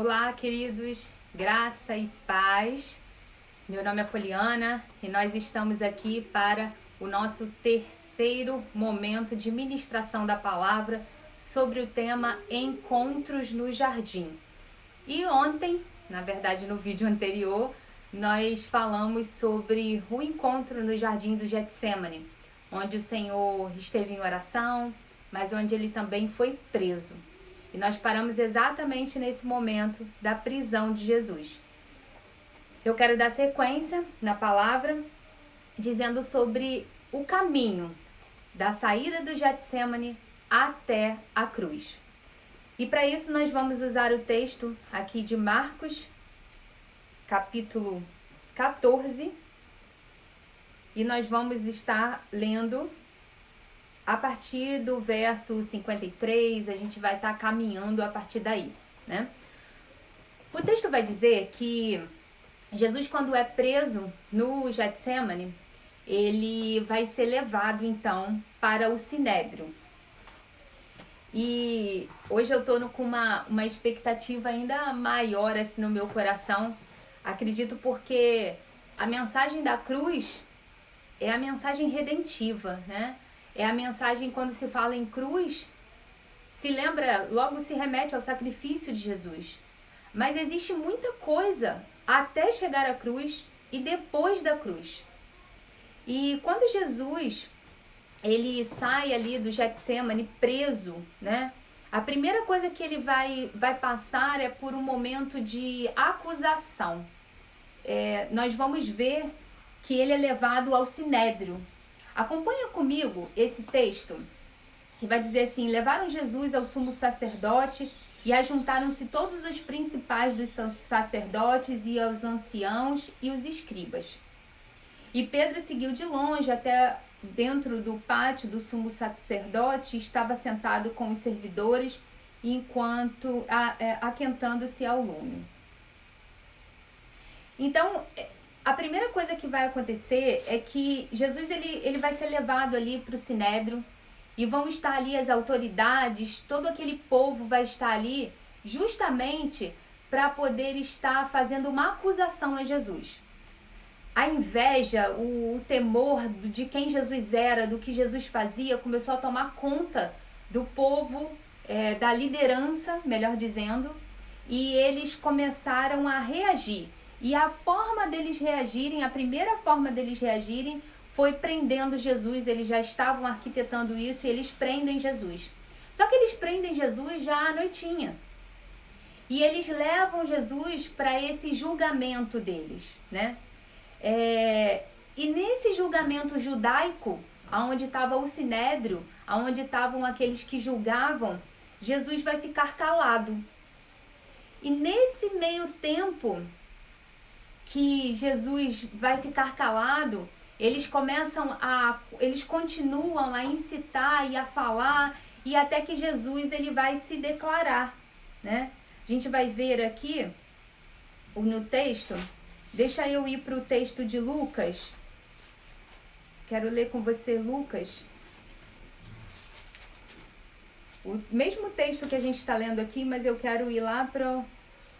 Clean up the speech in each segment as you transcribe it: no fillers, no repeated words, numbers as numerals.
Olá, queridos, graça e paz. Meu nome é Poliana e nós estamos aqui para o nosso terceiro momento de ministração da palavra sobre o tema Encontros no Jardim. E ontem, na verdade no vídeo anterior, nós falamos sobre o encontro no Jardim do Getsemane, onde o Senhor esteve em oração, mas onde ele também foi preso. E nós paramos exatamente nesse momento da prisão de Jesus. Eu quero dar sequência na palavra, dizendo sobre o caminho da saída do Getsemane até a cruz. E para isso nós vamos usar o texto aqui de Marcos, capítulo 14, e nós vamos estar lendo a partir do verso 53, a gente vai estar caminhando a partir daí, né? O texto vai dizer que Jesus, quando é preso no Getsemane, ele vai ser levado, então, para o Sinédrio. E hoje eu estou com uma expectativa ainda maior assim, no meu coração, acredito porque a mensagem da cruz é a mensagem redentiva, né? É a mensagem, quando se fala em cruz, se lembra, logo se remete ao sacrifício de Jesus. Mas existe muita coisa até chegar à cruz e depois da cruz. E quando Jesus, ele sai ali do Getsemane preso, né? A primeira coisa que ele vai passar é por um momento de acusação. Nós vamos ver que ele é levado ao Sinédrio. Acompanha comigo esse texto, que vai dizer assim: levaram Jesus ao sumo sacerdote e ajuntaram-se todos os principais dos sacerdotes e os anciãos e os escribas. E Pedro seguiu de longe até dentro do pátio do sumo sacerdote, estava sentado com os servidores enquanto aquentando-se ao lume. Então, a primeira coisa que vai acontecer é que Jesus ele vai ser levado ali para o Sinédrio e vão estar ali as autoridades, todo aquele povo vai estar ali justamente para poder estar fazendo uma acusação a Jesus. A inveja, o temor de quem Jesus era, do que Jesus fazia, começou a tomar conta do povo, da liderança, melhor dizendo, e eles começaram a reagir. E a forma deles reagirem, a primeira forma deles reagirem foi prendendo Jesus. Eles já estavam arquitetando isso e eles prendem Jesus. Só que eles prendem Jesus já à noitinha. E eles levam Jesus para esse julgamento deles, né? E nesse julgamento judaico, onde estava o Sinédrio, onde estavam aqueles que julgavam, Jesus vai ficar calado. E nesse meio tempo que Jesus vai ficar calado, eles continuam a incitar e a falar, e até que Jesus ele vai se declarar, né? A gente vai ver aqui no texto, deixa eu ir para o texto de Lucas, quero ler com você Lucas, o mesmo texto que a gente está lendo aqui, mas eu quero ir lá para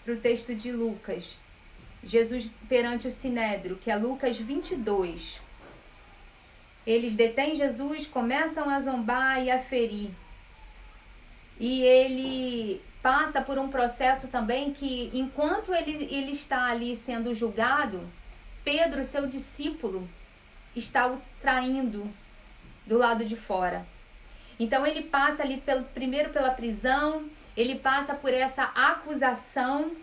o texto de Lucas. Jesus perante o Sinédrio, que é Lucas 22. Eles detêm Jesus, começam a zombar e a ferir. E ele passa por um processo também que, enquanto ele está ali sendo julgado, Pedro, seu discípulo, está o traindo do lado de fora. Então ele passa ali primeiro pela prisão, ele passa por essa acusação,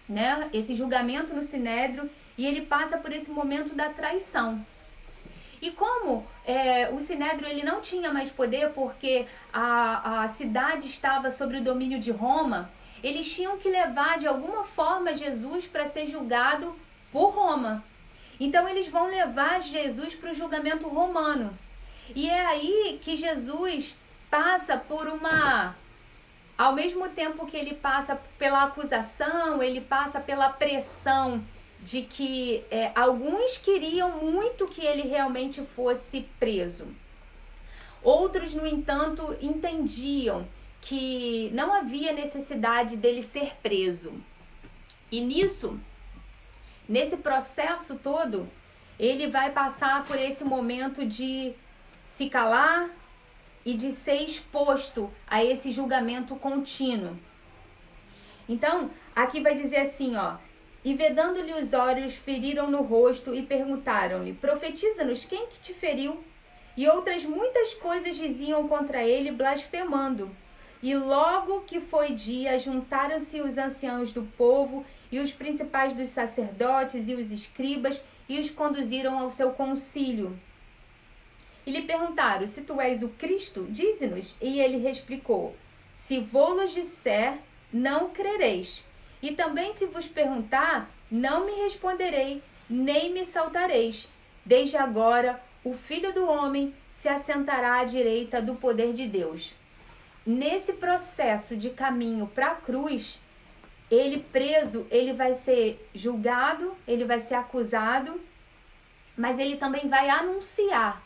né, esse julgamento no Sinédrio, e ele passa por esse momento da traição. E como o Sinédrio ele não tinha mais poder porque a cidade estava sob o domínio de Roma, eles tinham que levar de alguma forma Jesus para ser julgado por Roma. Então eles vão levar Jesus para o julgamento romano. E é aí que Jesus passa por ao mesmo tempo que ele passa pela acusação, ele passa pela pressão de que alguns queriam muito que ele realmente fosse preso. Outros, no entanto, entendiam que não havia necessidade dele ser preso. E nesse processo todo, ele vai passar por esse momento de se calar e de ser exposto a esse julgamento contínuo. Então, aqui vai dizer assim, ó: e vedando-lhe os olhos, feriram no rosto e perguntaram-lhe: profetiza-nos, quem que te feriu? E outras muitas coisas diziam contra ele, blasfemando. E logo que foi dia, juntaram-se os anciãos do povo e os principais dos sacerdotes e os escribas e os conduziram ao seu concílio. E lhe perguntaram: se tu és o Cristo, dize-nos. E ele replicou: se vô-los disser, não crereis. E também se vos perguntar, não me responderei, nem me saltareis. Desde agora, o Filho do Homem se assentará à direita do poder de Deus. Nesse processo de caminho para a cruz, ele preso, ele vai ser julgado, ele vai ser acusado, mas ele também vai anunciar,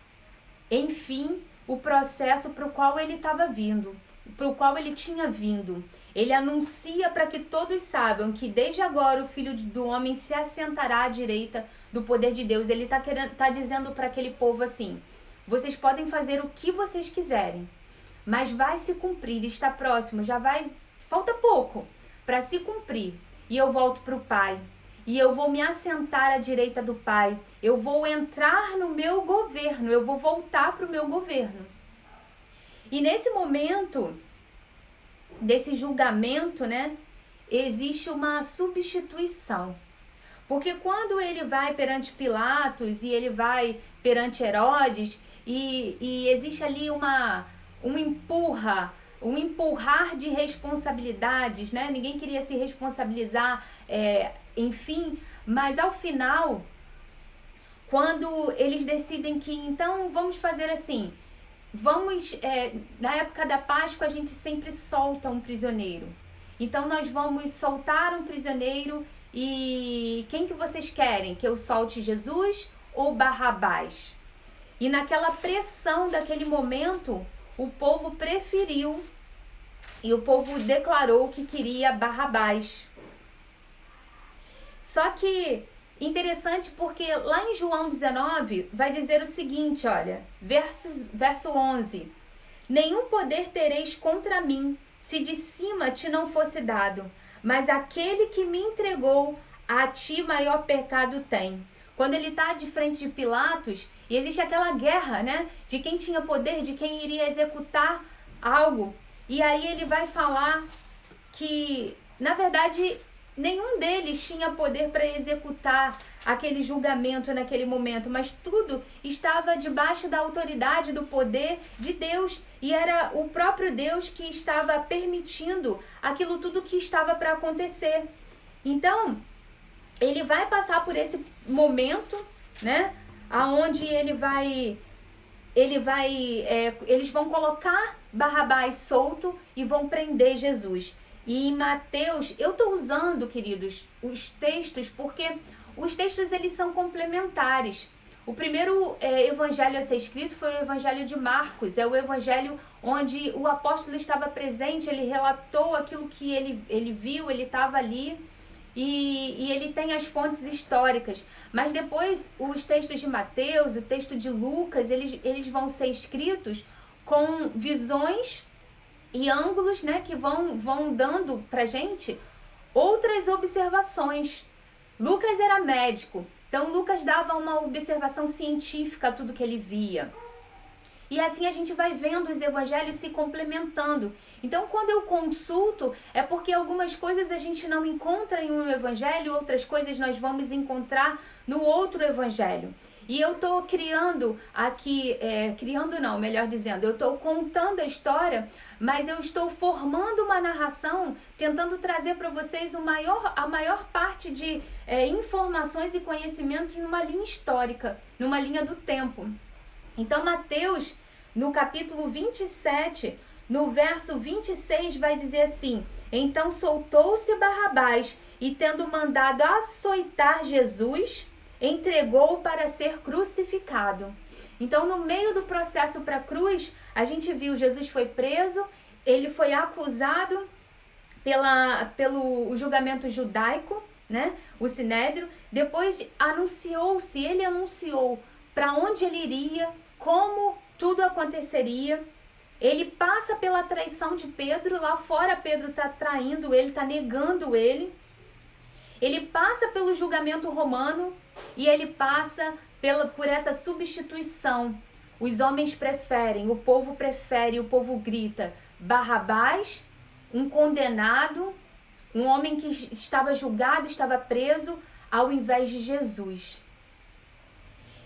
enfim, o processo para o qual ele estava vindo, para o qual ele tinha vindo. Ele anuncia para que todos saibam que desde agora o Filho do Homem se assentará à direita do poder de Deus. Ele tá dizendo para aquele povo assim: vocês podem fazer o que vocês quiserem, mas vai se cumprir, está próximo, falta pouco para se cumprir. E eu volto para o Pai, e eu vou me assentar à direita do Pai, eu vou entrar no meu governo, eu vou voltar para o meu governo. E nesse momento desse julgamento, né, existe uma substituição. Porque quando ele vai perante Pilatos e ele vai perante Herodes, e existe ali um empurrar de responsabilidades, né? Ninguém queria se responsabilizar, enfim, mas ao final, quando eles decidem que então vamos fazer assim, na época da Páscoa a gente sempre solta um prisioneiro. Então nós vamos soltar um prisioneiro e quem que vocês querem? Que eu solte Jesus ou Barrabás? E naquela pressão daquele momento, o povo preferiu e o povo declarou que queria Barrabás. Só que interessante porque lá em João 19 vai dizer o seguinte, olha, verso 11. Nenhum poder tereis contra mim, se de cima te não fosse dado, mas aquele que me entregou, a ti maior pecado tem. Quando ele está de frente de Pilatos, e existe aquela guerra, né, de quem tinha poder, de quem iria executar algo. E aí ele vai falar que, na verdade, nenhum deles tinha poder para executar aquele julgamento naquele momento, mas tudo estava debaixo da autoridade, do poder de Deus, e era o próprio Deus que estava permitindo aquilo tudo que estava para acontecer. Então, ele vai passar por esse momento, né, aonde eles vão colocar Barrabás solto e vão prender Jesus. E em Mateus, eu estou usando, queridos, os textos, porque os textos eles são complementares. O primeiro evangelho a ser escrito foi o evangelho de Marcos, é o evangelho onde o apóstolo estava presente, ele relatou aquilo que ele viu, ele estava ali, e ele tem as fontes históricas. Mas depois, os textos de Mateus, o texto de Lucas, eles vão ser escritos com visões e ângulos, né, que vão dando pra gente outras observações. Lucas era médico, então Lucas dava uma observação científica a tudo que ele via. E assim a gente vai vendo os evangelhos se complementando. Então, quando eu consulto, é porque algumas coisas a gente não encontra em um evangelho, outras coisas nós vamos encontrar no outro evangelho. E eu estou criando aqui, eu estou contando a história, mas eu estou formando uma narração, tentando trazer para vocês a maior parte de informações e conhecimentos numa linha histórica, numa linha do tempo. Então, Mateus, no capítulo 27, no verso 26, vai dizer assim: então soltou-se Barrabás, e tendo mandado açoitar Jesus, entregou-o para ser crucificado. Então, no meio do processo para a cruz, a gente viu Jesus foi preso, ele foi acusado pelo julgamento judaico, né? O Sinédrio. Depois ele anunciou para onde ele iria, como tudo aconteceria. Ele passa pela traição de Pedro, lá fora Pedro está traindo ele, está negando ele. Ele passa pelo julgamento romano e ele passa por essa substituição. Os homens preferem, o povo grita, Barrabás, um condenado, um homem que estava julgado, estava preso, ao invés de Jesus.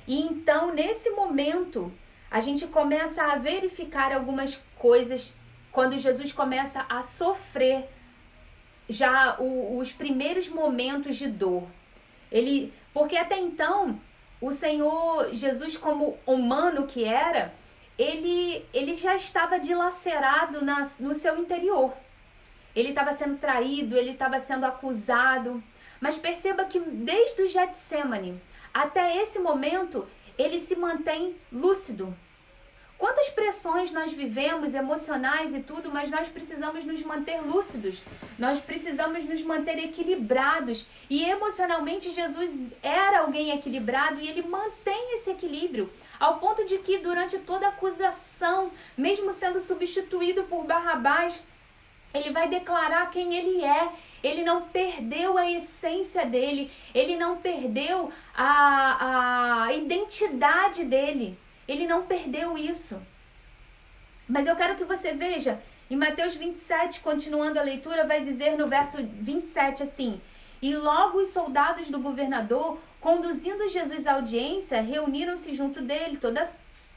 E então, nesse momento, a gente começa a verificar algumas coisas quando Jesus começa a sofrer já os primeiros momentos de dor. Porque até então, o Senhor Jesus, como humano que era, ele já estava dilacerado no seu interior. Ele estava sendo traído, ele estava sendo acusado. Mas perceba que desde o Getsemane até esse momento, ele se mantém lúcido. Quantas pressões nós vivemos, emocionais e tudo, mas nós precisamos nos manter lúcidos. Nós precisamos nos manter equilibrados. E emocionalmente Jesus era alguém equilibrado e ele mantém esse equilíbrio. Ao ponto de que durante toda a acusação, mesmo sendo substituído por Barrabás, ele vai declarar quem ele é. Ele não perdeu a essência dele. Ele não perdeu a identidade dele. Ele não perdeu isso. Mas eu quero que você veja, em Mateus 27, continuando a leitura, vai dizer no verso 27 assim: E logo os soldados do governador, conduzindo Jesus à audiência, reuniram-se junto dele, toda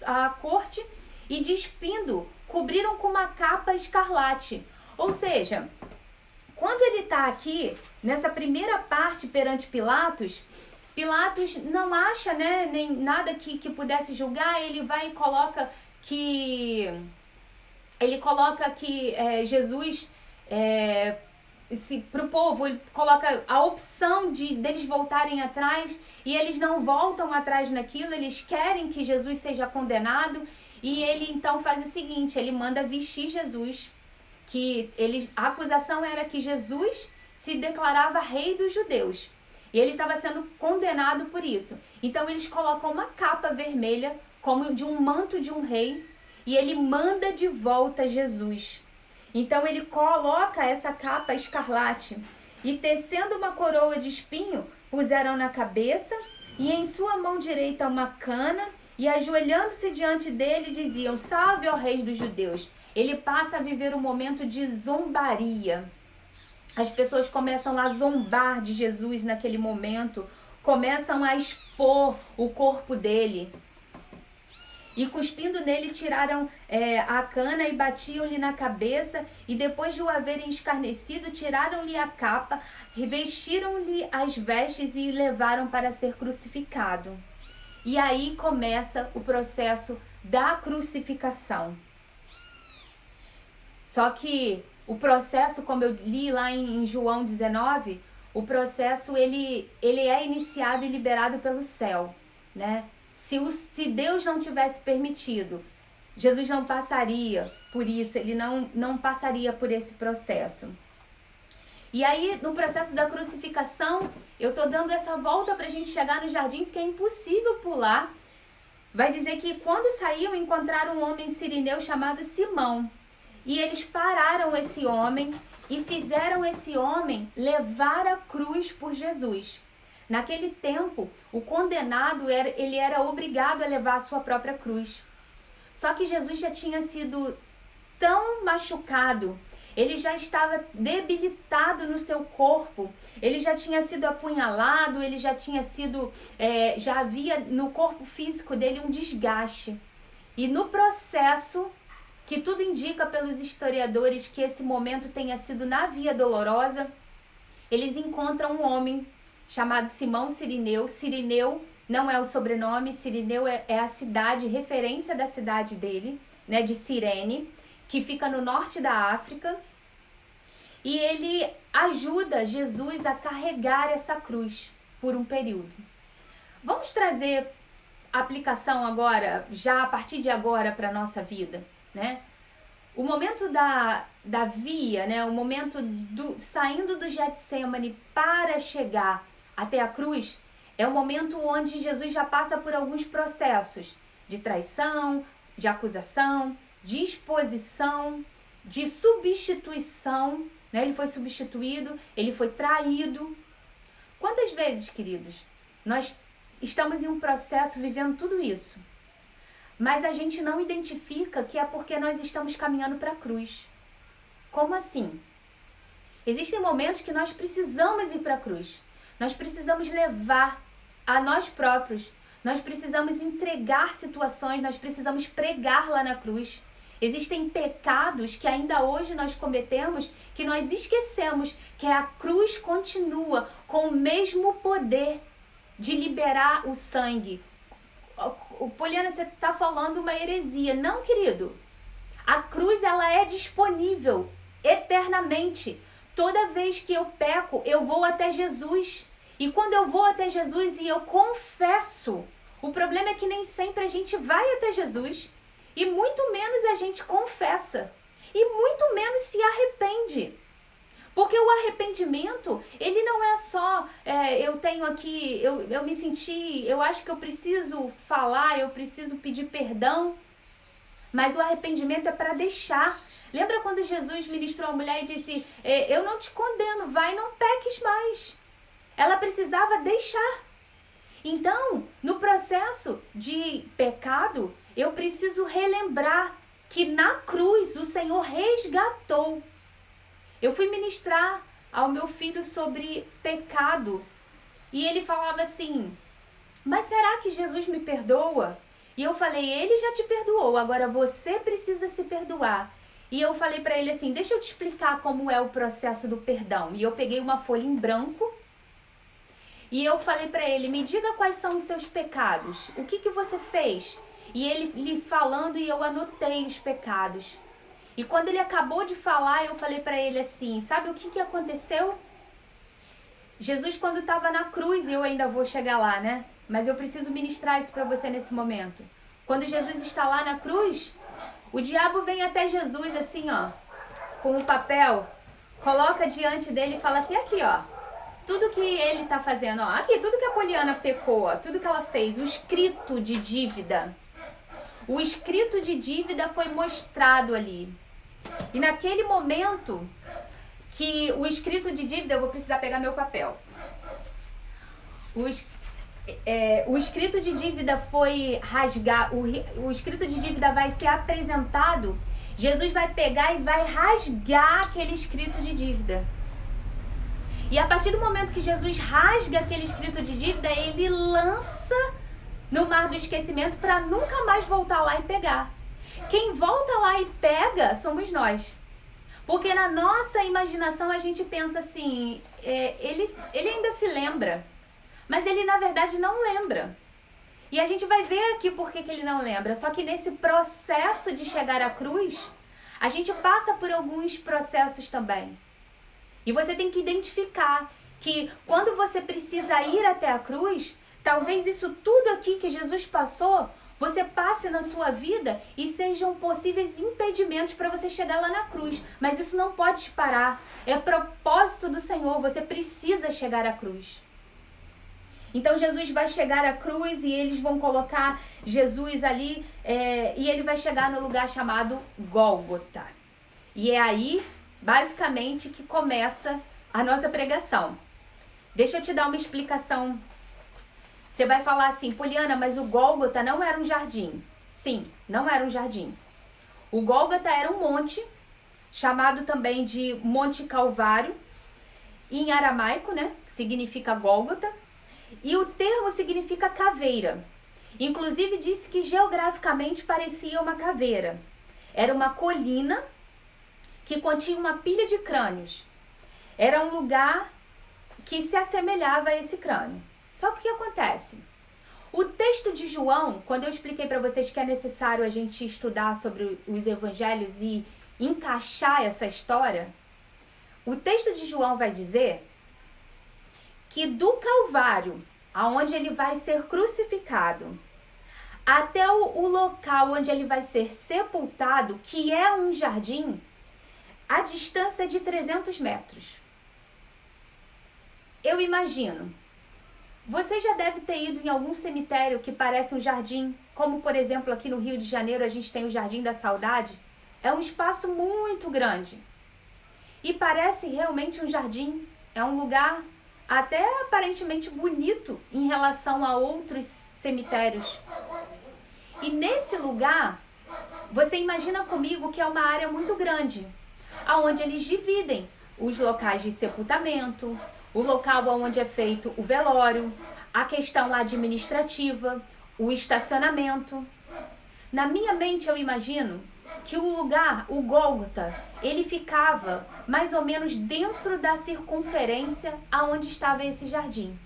a corte, e despindo, cobriram com uma capa escarlate. Ou seja, quando ele está aqui, nessa primeira parte perante Pilatos, Pilatos não acha, né, nem nada que pudesse julgar. Ele vai e coloca que Jesus, para o povo, ele coloca a opção deles voltarem atrás, e eles não voltam atrás naquilo. Eles querem que Jesus seja condenado, e ele então faz o seguinte: ele manda vestir Jesus, a acusação era que Jesus se declarava rei dos judeus. E ele estava sendo condenado por isso. Então eles colocam uma capa vermelha, como de um manto de um rei, e ele manda de volta Jesus. Então ele coloca essa capa escarlate, e tecendo uma coroa de espinho, puseram na cabeça, e em sua mão direita uma cana, e ajoelhando-se diante dele, diziam: Salve, ó Rei dos judeus. Ele passa a viver um momento de zombaria. As pessoas começam a zombar de Jesus naquele momento, começam a expor o corpo dele. E cuspindo nele, tiraram a cana e batiam-lhe na cabeça, e depois de o haverem escarnecido, tiraram-lhe a capa, revestiram-lhe as vestes e o levaram para ser crucificado. E aí começa o processo da crucificação. Só que o processo, como eu li lá em João 19, o processo ele é iniciado e liberado pelo céu, né? Se Deus não tivesse permitido, Jesus não passaria por isso, ele não passaria por esse processo. E aí, no processo da crucificação, eu tô dando essa volta pra gente chegar no jardim, porque é impossível pular. Vai dizer que quando saíam, encontraram um homem sirineu chamado Simão. E eles pararam esse homem e fizeram esse homem levar a cruz por Jesus. Naquele tempo, o condenado ele era obrigado a levar a sua própria cruz. Só que Jesus já tinha sido tão machucado, ele já estava debilitado no seu corpo, ele já tinha sido apunhalado, ele já tinha sido, já havia no corpo físico dele um desgaste. E no processo, que tudo indica pelos historiadores que esse momento tenha sido na Via Dolorosa, eles encontram um homem chamado Simão Cirineu. Cirineu não é o sobrenome, Cirineu é a cidade, referência da cidade dele, né, de Cirene, que fica no norte da África. E ele ajuda Jesus a carregar essa cruz por um período. Vamos trazer a aplicação agora, já a partir de agora, para a nossa vida, né? O momento da via, né? O momento saindo do Getsêmani para chegar até a cruz, é o momento onde Jesus já passa por alguns processos de traição, de acusação, de exposição, de substituição, né? Ele foi substituído, ele foi traído. Quantas vezes, queridos, nós estamos em um processo vivendo tudo isso, mas a gente não identifica que é porque nós estamos caminhando para a cruz. Como assim? Existem momentos que nós precisamos ir para a cruz. Nós precisamos levar a nós próprios. Nós precisamos entregar situações, nós precisamos pregar lá na cruz. Existem pecados que ainda hoje nós cometemos que nós esquecemos que a cruz continua com o mesmo poder de liberar o sangue. Poliana, você está falando uma heresia. Não, querido. A cruz, ela é disponível eternamente. Toda vez que eu peco, eu vou até Jesus. E quando eu vou até Jesus e eu confesso, o problema é que nem sempre a gente vai até Jesus e muito menos a gente confessa e muito menos se arrepende. Porque o arrependimento, ele não é só, eu tenho aqui, eu me senti, eu acho que eu preciso falar, eu preciso pedir perdão. Mas o arrependimento é para deixar. Lembra quando Jesus ministrou a mulher e disse, eu não te condeno, vai e não peques mais. Ela precisava deixar. Então, no processo de pecado, eu preciso relembrar que na cruz o Senhor resgatou. Eu fui ministrar ao meu filho sobre pecado e ele falava assim, mas será que Jesus me perdoa? E eu falei, ele já te perdoou, agora você precisa se perdoar. E eu falei para ele assim, deixa eu te explicar como é o processo do perdão. E eu peguei uma folha em branco e eu falei para ele, me diga quais são os seus pecados, o que você fez? E ele lhe falando e eu anotei os pecados. E quando ele acabou de falar, eu falei para ele assim, sabe o que aconteceu? Jesus, quando estava na cruz, e eu ainda vou chegar lá, né? Mas eu preciso ministrar isso para você nesse momento. Quando Jesus está lá na cruz, o diabo vem até Jesus assim, ó, com um papel, coloca diante dele e fala aqui, ó, tudo que ele tá fazendo, ó, aqui, tudo que a Poliana pecou, ó, tudo que ela fez, o escrito de dívida. O escrito de dívida foi mostrado ali. E naquele momento que o escrito de dívida, eu vou precisar pegar meu papel. O escrito de dívida foi rasgado, o escrito de dívida vai ser apresentado, Jesus vai pegar e vai rasgar aquele escrito de dívida. E a partir do momento que Jesus rasga aquele escrito de dívida, ele lança no mar do esquecimento para nunca mais voltar lá e pegar. Quem volta lá e pega somos nós. Porque na nossa imaginação a gente pensa assim, ele ainda se lembra, mas ele na verdade não lembra. E a gente vai ver aqui por que ele não lembra. Só que nesse processo de chegar à cruz, a gente passa por alguns processos também. E você tem que identificar que quando você precisa ir até a cruz, talvez isso tudo aqui que Jesus passou, você passe na sua vida e sejam possíveis impedimentos para você chegar lá na cruz. Mas isso não pode te parar. É propósito do Senhor, você precisa chegar à cruz. Então Jesus vai chegar à cruz e eles vão colocar Jesus ali e ele vai chegar no lugar chamado Gólgota. E é aí, basicamente, que começa a nossa pregação. Deixa eu te dar uma explicação. Você vai falar assim, Poliana, mas o Gólgota não era um jardim. Sim, não era um jardim. O Gólgota era um monte, chamado também de Monte Calvário, em aramaico, né? Que significa Gólgota. E o termo significa caveira. Inclusive disse que geograficamente parecia uma caveira. Era uma colina que continha uma pilha de crânios. Era um lugar que se assemelhava a esse crânio. Só que o que acontece? O texto de João, quando eu expliquei para vocês que é necessário a gente estudar sobre os evangelhos e encaixar essa história, o texto de João vai dizer que do Calvário, aonde ele vai ser crucificado, até o local onde ele vai ser sepultado, que é um jardim, a distância é de 300 metros. Eu imagino, você já deve ter ido em algum cemitério que parece um jardim, como por exemplo aqui no Rio de Janeiro a gente tem o Jardim da Saudade. É um espaço muito grande e parece realmente um jardim, é um lugar até aparentemente bonito em relação a outros cemitérios. E nesse lugar, você imagina comigo que é uma área muito grande, aonde eles dividem os locais de sepultamento, o local onde é feito o velório, a questão administrativa, o estacionamento. Na minha mente eu imagino que o lugar, o Gólgota, ele ficava mais ou menos dentro da circunferência aonde estava esse jardim.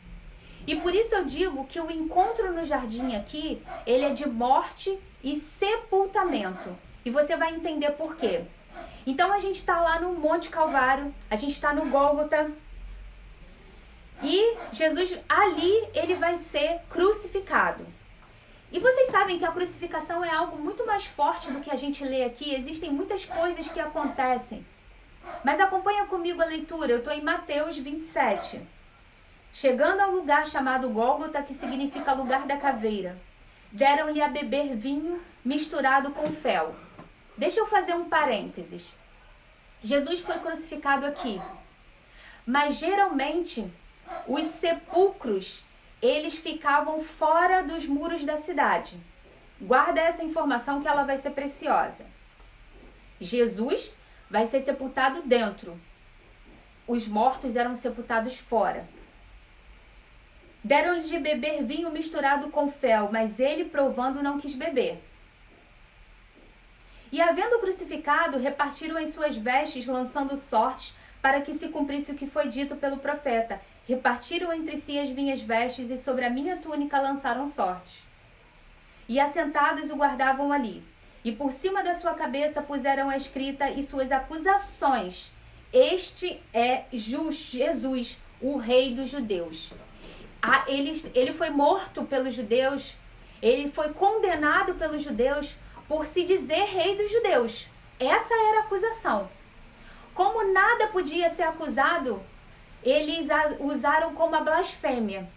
E por isso eu digo que o encontro no jardim aqui, ele é de morte e sepultamento. E você vai entender por quê. Então a gente está lá no Monte Calvário, a gente está no Gólgota, e Jesus ali ele vai ser crucificado. E vocês sabem que a crucificação é algo muito mais forte do que a gente lê aqui. Existem muitas coisas que acontecem. Mas acompanha comigo a leitura, eu estou em Mateus 27. Chegando ao lugar chamado Gólgota, que significa lugar da caveira, deram-lhe a beber vinho misturado com fel. Deixa eu fazer um parênteses. Jesus foi crucificado aqui, mas geralmente os sepulcros, eles ficavam fora dos muros da cidade. Guarda essa informação que ela vai ser preciosa. Jesus vai ser sepultado dentro. Os mortos eram sepultados fora. Deram-lhe de beber vinho misturado com fel, mas ele, provando, não quis beber. E havendo crucificado, repartiram as suas vestes, lançando sortes, para que se cumprisse o que foi dito pelo profeta. Repartiram entre si as minhas vestes, e sobre a minha túnica lançaram sortes. E assentados o guardavam ali. E por cima da sua cabeça puseram a escrita e suas acusações. Este é Jesus, o rei dos judeus. Ele foi morto pelos judeus, ele foi condenado pelos judeus por se dizer rei dos judeus. Essa era a acusação. Como nada podia ser acusado, eles usaram como a blasfêmia.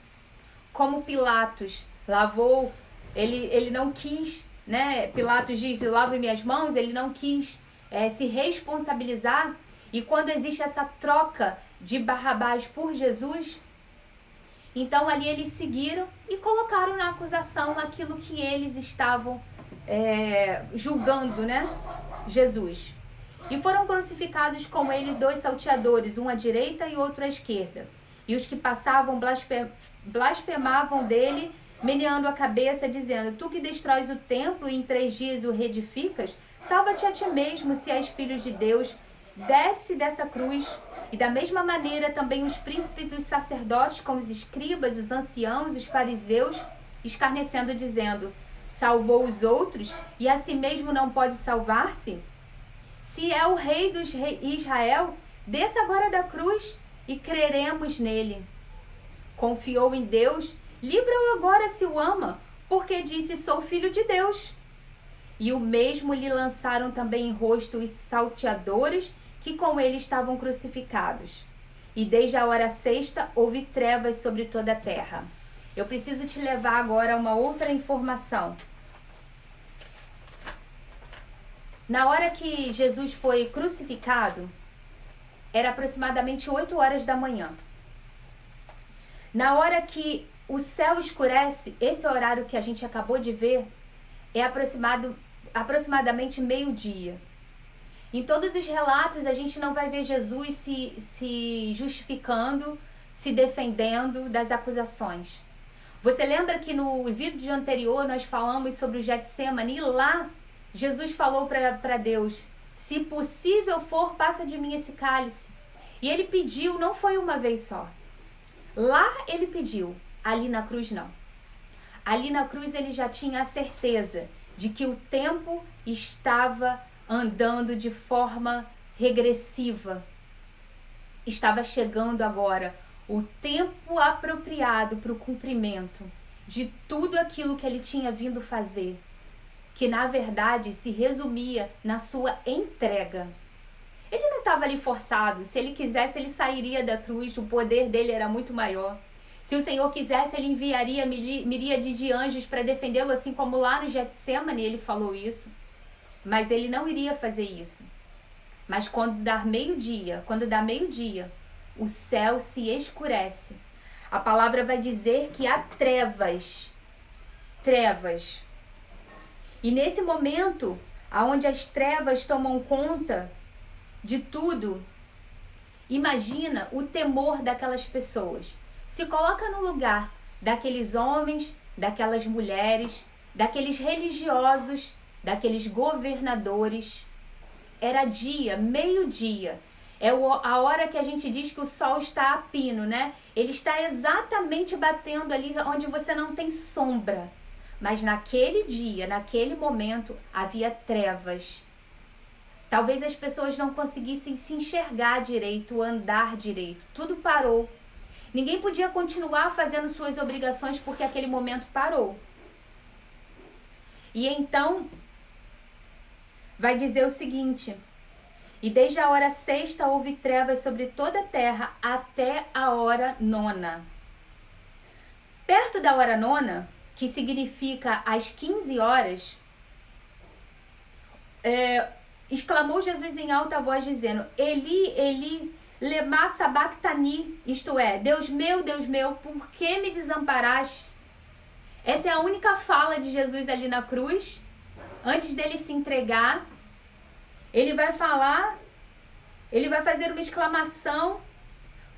Como Pilatos lavou, ele não quis, né? Pilatos diz, lavo minhas mãos, ele não quis se responsabilizar. E quando existe essa troca de Barrabás por Jesus, então ali eles seguiram e colocaram na acusação aquilo que eles estavam julgando, né? Jesus. E foram crucificados com ele 2 salteadores, um à direita e outro à esquerda. E os que passavam blasfemavam dele, meneando a cabeça, dizendo: Tu que destróis o templo e em 3 dias o reedificas, salva-te a ti mesmo, se és filho de Deus. Desce dessa cruz. E da mesma maneira também os príncipes dos sacerdotes, com os escribas, os anciãos, os fariseus, escarnecendo, dizendo: Salvou os outros e a si mesmo não pode salvar-se? Se é o rei dos Israel, desça agora da cruz e creremos nele. Confiou em Deus, livra-o agora se o ama, porque disse: Sou filho de Deus. E o mesmo lhe lançaram também em rosto os salteadores que com ele estavam crucificados. E desde a hora 6ª houve trevas sobre toda a terra. Eu preciso te levar agora a uma outra informação. Na hora que Jesus foi crucificado, era aproximadamente 8 horas da manhã. Na hora que o céu escurece, esse horário que a gente acabou de ver, é aproximadamente meio-dia. Em todos os relatos, a gente não vai ver Jesus se justificando, se defendendo das acusações. Você lembra que no vídeo anterior nós falamos sobre o Getsemane, e lá Jesus falou para Deus: se possível for, passa de mim esse cálice. E ele pediu, não foi uma vez só. Lá ele pediu, ali na cruz não. Ali na cruz ele já tinha a certeza de que o tempo estava andando de forma regressiva. Estava chegando agora o tempo apropriado para o cumprimento. de tudo aquilo que ele tinha vindo fazer, que na verdade se resumia na sua entrega. Ele não estava ali forçado. Se ele quisesse, ele sairia da cruz. O poder dele era muito maior. Se o Senhor quisesse, ele enviaria miríades de anjos para defendê-lo, assim como lá no Getsêmani ele falou isso. Mas ele não iria fazer isso. Mas quando dá meio-dia, o céu se escurece. A palavra vai dizer que há trevas. Trevas. E nesse momento, onde as trevas tomam conta de tudo, imagina o temor daquelas pessoas. Se coloca no lugar daqueles homens, daquelas mulheres, daqueles religiosos, daqueles governadores. Era dia, meio-dia. É a hora que a gente diz que o sol está a pino, né? Ele está exatamente batendo ali onde você não tem sombra. Mas naquele dia, naquele momento, havia trevas. Talvez as pessoas não conseguissem se enxergar direito, andar direito. Tudo parou. Ninguém podia continuar fazendo suas obrigações porque aquele momento parou. E então, vai dizer o seguinte: e desde a hora sexta houve trevas sobre toda a terra até a hora nona. Perto da hora nona, que significa às 15 horas, exclamou Jesus em alta voz dizendo: Eli, Eli, lema sabachthani, isto é, Deus meu, por que me desamparaste? Essa é a única fala de Jesus ali na cruz, antes dele se entregar. Ele vai falar, ele vai fazer uma exclamação,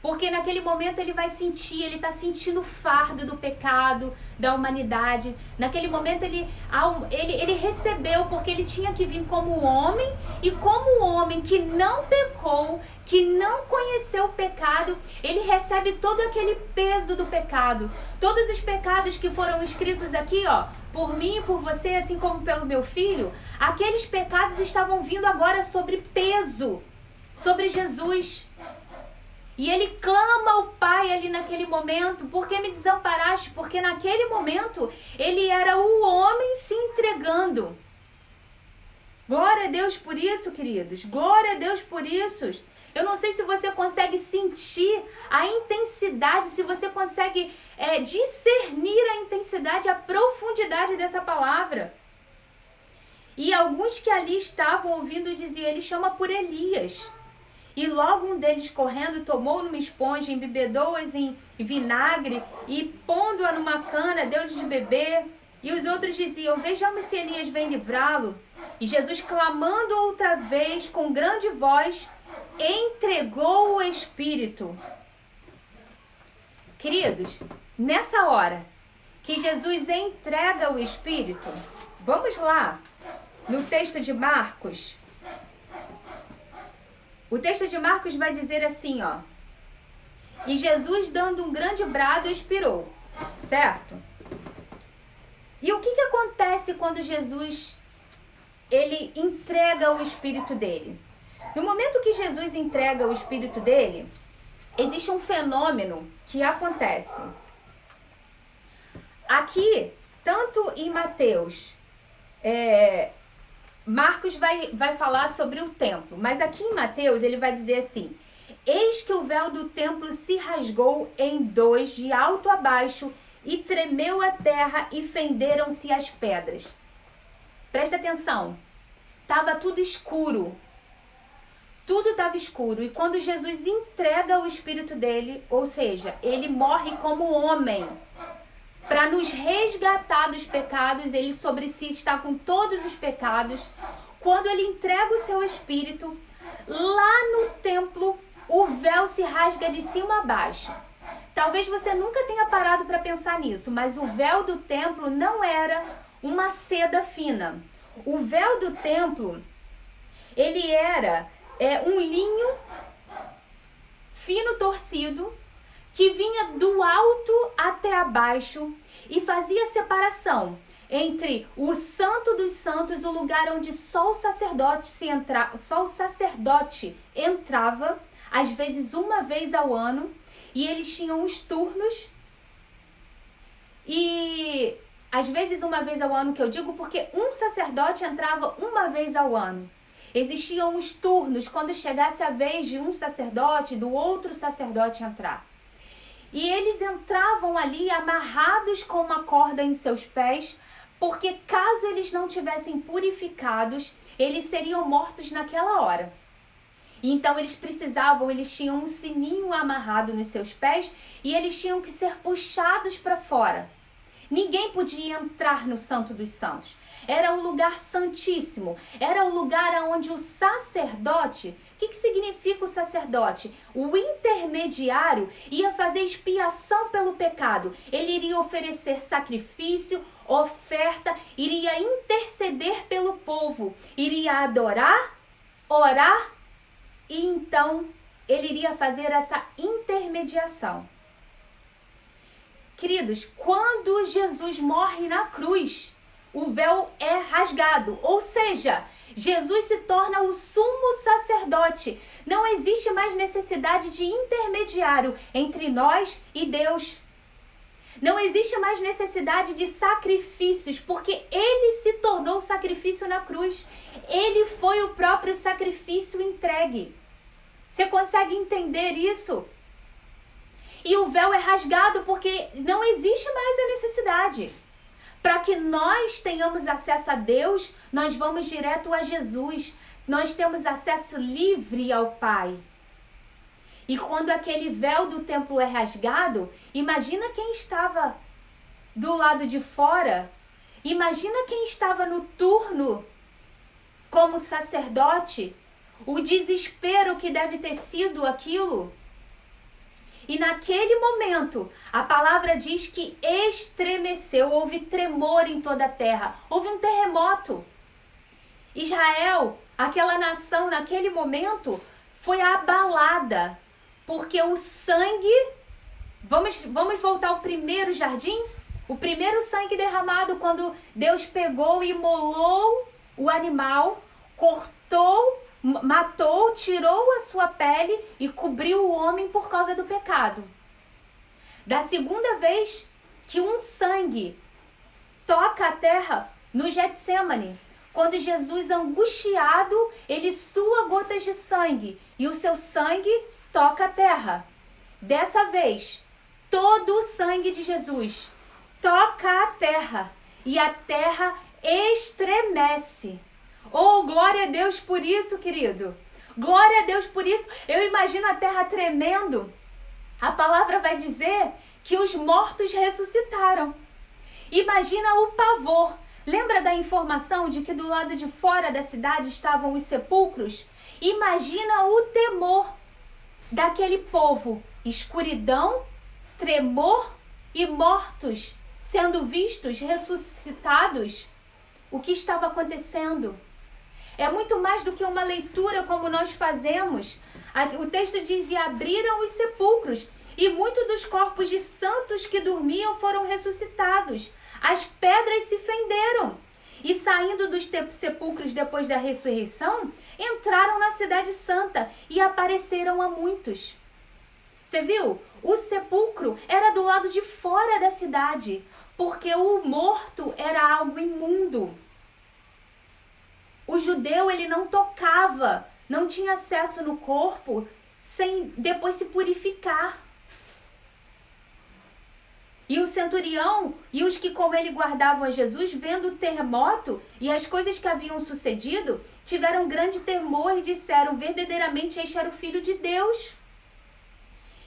porque naquele momento ele vai sentir, ele está sentindo o fardo do pecado, da humanidade. Naquele momento ele recebeu, porque ele tinha que vir como homem, e como homem que não pecou, que não conheceu o pecado, ele recebe todo aquele peso do pecado. Todos os pecados que foram escritos aqui, ó, por mim e por você, assim como pelo meu filho, aqueles pecados estavam vindo agora sobre peso, sobre Jesus. E ele clama ao Pai ali naquele momento: por que me desamparaste? Porque naquele momento ele era o homem se entregando. Glória a Deus por isso, queridos. Glória a Deus por isso. Eu não sei se você consegue sentir a intensidade, se você consegue discernir a intensidade, a profundidade dessa palavra. E alguns que ali estavam ouvindo diziam: ele chama por Elias. E logo um deles, correndo, tomou numa esponja, embebedou-as em vinagre e, pondo-a numa cana, deu-lhes de beber. E os outros diziam: vejamos se Elias vem livrá-lo. E Jesus, clamando outra vez com grande voz, entregou o Espírito. Queridos, nessa hora que Jesus entrega o Espírito, vamos lá no texto de Marcos. O texto de Marcos vai dizer assim, ó: e Jesus, dando um grande brado, expirou. Certo? E o que acontece quando Jesus ele entrega o Espírito dele? No momento que Jesus entrega o Espírito dele, existe um fenômeno que acontece. Aqui, tanto em Mateus, Marcos vai falar sobre o templo, mas aqui em Mateus ele vai dizer assim: eis que o véu do templo se rasgou em dois de alto a baixo e tremeu a terra e fenderam-se as pedras. Presta atenção, estava tudo escuro, tudo estava escuro, e quando Jesus entrega o Espírito dele, ou seja, ele morre como homem, para nos resgatar dos pecados, ele sobre si está com todos os pecados. Quando ele entrega o seu Espírito, lá no templo, o véu se rasga de cima a baixo. Talvez você nunca tenha parado para pensar nisso, mas o véu do templo não era uma seda fina. O véu do templo, ele era um linho fino torcido, que vinha do alto até abaixo e fazia separação entre o Santo dos Santos, o lugar onde só o sacerdote entrava, às vezes uma vez ao ano, e eles tinham os turnos, E às vezes uma vez ao ano que eu digo, porque um sacerdote entrava uma vez ao ano. Existiam os turnos, quando chegasse a vez de um sacerdote, do outro sacerdote entrar. E eles entravam ali amarrados com uma corda em seus pés, porque caso eles não tivessem purificados, eles seriam mortos naquela hora. Então eles tinham um sininho amarrado nos seus pés e eles tinham que ser puxados para fora. Ninguém podia entrar no Santo dos Santos. Era o lugar santíssimo. Era o lugar onde o sacerdote... O que significa o sacerdote? O intermediário ia fazer expiação pelo pecado. Ele iria oferecer sacrifício, oferta, iria interceder pelo povo. Iria adorar, orar e então ele iria fazer essa intermediação. Queridos, quando Jesus morre na cruz, o véu é rasgado, ou seja, Jesus se torna o sumo sacerdote. Não existe mais necessidade de intermediário entre nós e Deus. Não existe mais necessidade de sacrifícios, porque ele se tornou sacrifício na cruz. Ele foi o próprio sacrifício entregue. Você consegue entender isso? E o véu é rasgado porque não existe mais a necessidade. Para que nós tenhamos acesso a Deus, nós vamos direto a Jesus. Nós temos acesso livre ao Pai. E quando aquele véu do templo é rasgado, imagina quem estava do lado de fora. Imagina quem estava no turno como sacerdote. O desespero que deve ter sido aquilo. E naquele momento, a palavra diz que estremeceu, houve tremor em toda a terra, houve um terremoto. Israel, aquela nação, naquele momento, foi abalada, porque o sangue... Vamos voltar ao primeiro jardim? O primeiro sangue derramado, quando Deus pegou e imolou o animal, cortou, matou, tirou a sua pele e cobriu o homem por causa do pecado. Da segunda vez que um sangue toca a terra, no Getsêmani, quando Jesus, angustiado, ele sua gotas de sangue e o seu sangue toca a terra. Dessa vez, todo o sangue de Jesus toca a terra e a terra estremece. Oh, glória a Deus por isso, querido. Glória a Deus por isso. Eu imagino a terra tremendo. A palavra vai dizer que os mortos ressuscitaram. Imagina o pavor. Lembra da informação de que do lado de fora da cidade estavam os sepulcros? Imagina o temor daquele povo. Escuridão, tremor e mortos sendo vistos, ressuscitados. O que estava acontecendo? É muito mais do que uma leitura como nós fazemos. O texto diz, e abriram os sepulcros, e muitos dos corpos de santos que dormiam foram ressuscitados. As pedras se fenderam. E saindo dos sepulcros depois da ressurreição, entraram na cidade santa e apareceram a muitos. Você viu? O sepulcro era do lado de fora da cidade, porque o morto era algo imundo. O judeu, ele não tocava, não tinha acesso no corpo sem depois se purificar. E o centurião e os que com ele guardavam a Jesus, vendo o terremoto e as coisas que haviam sucedido, tiveram grande temor e disseram, verdadeiramente este era o Filho de Deus.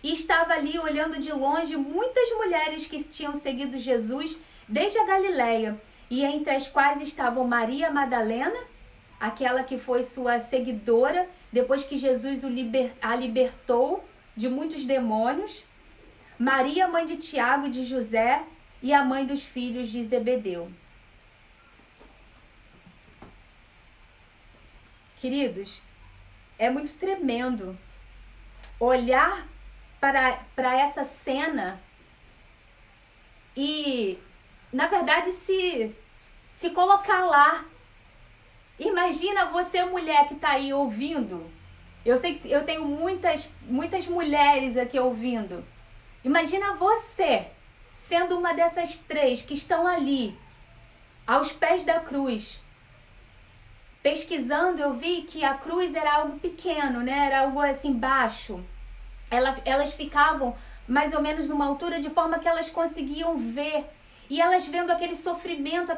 E estava ali olhando de longe muitas mulheres que tinham seguido Jesus desde a Galileia, e entre as quais estavam Maria Madalena, aquela que foi sua seguidora, depois que Jesus a libertou de muitos demônios, Maria, mãe de Tiago e de José, e a mãe dos filhos de Zebedeu. Queridos, é muito tremendo olhar para essa cena e, na verdade, se colocar lá. Imagina você, mulher que está aí ouvindo. Eu sei que eu tenho muitas mulheres aqui ouvindo. Imagina você sendo uma dessas três que estão ali, aos pés da cruz. Pesquisando, eu vi que a cruz era algo pequeno, né? Era algo assim baixo. Elas ficavam mais ou menos numa altura de forma que elas conseguiam ver. E elas vendo aquele sofrimento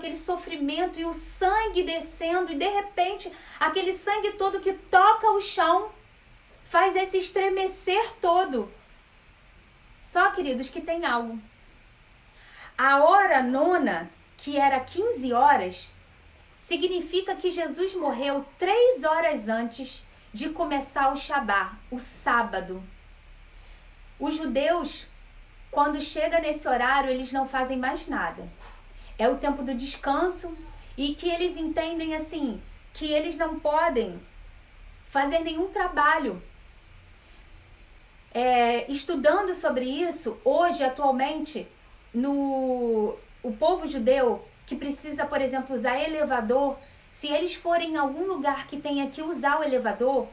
e o sangue descendo. E de repente, aquele sangue todo que toca o chão faz esse estremecer todo. Só, queridos, que tem algo. A hora nona, que era 15 horas, significa que Jesus morreu 3 horas antes de começar o Shabá, o sábado. Os judeus, quando chega nesse horário, eles não fazem mais nada. É o tempo do descanso e que eles entendem assim, que eles não podem fazer nenhum trabalho. Estudando sobre isso, hoje, atualmente, o povo judeu que precisa, por exemplo, usar elevador, se eles forem em algum lugar que tenha que usar o elevador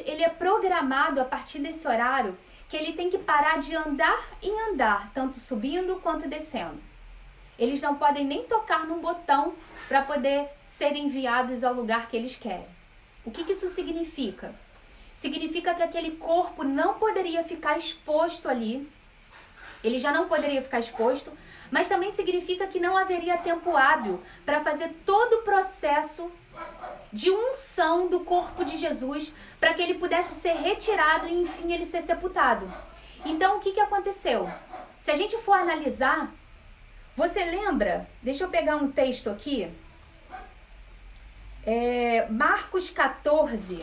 ele é programado a partir desse horário que ele tem que parar de andar em andar, tanto subindo quanto descendo. Eles não podem nem tocar num botão para poder ser enviados ao lugar que eles querem. O que isso significa? Significa que aquele corpo não poderia ficar exposto ali, ele já não poderia ficar exposto, mas também significa que não haveria tempo hábil para fazer todo o processo de unção do corpo de Jesus para que ele pudesse ser retirado e, enfim, ele ser sepultado. Então, o que aconteceu? Se a gente for analisar, você lembra? Deixa eu pegar um texto aqui. Marcos 14.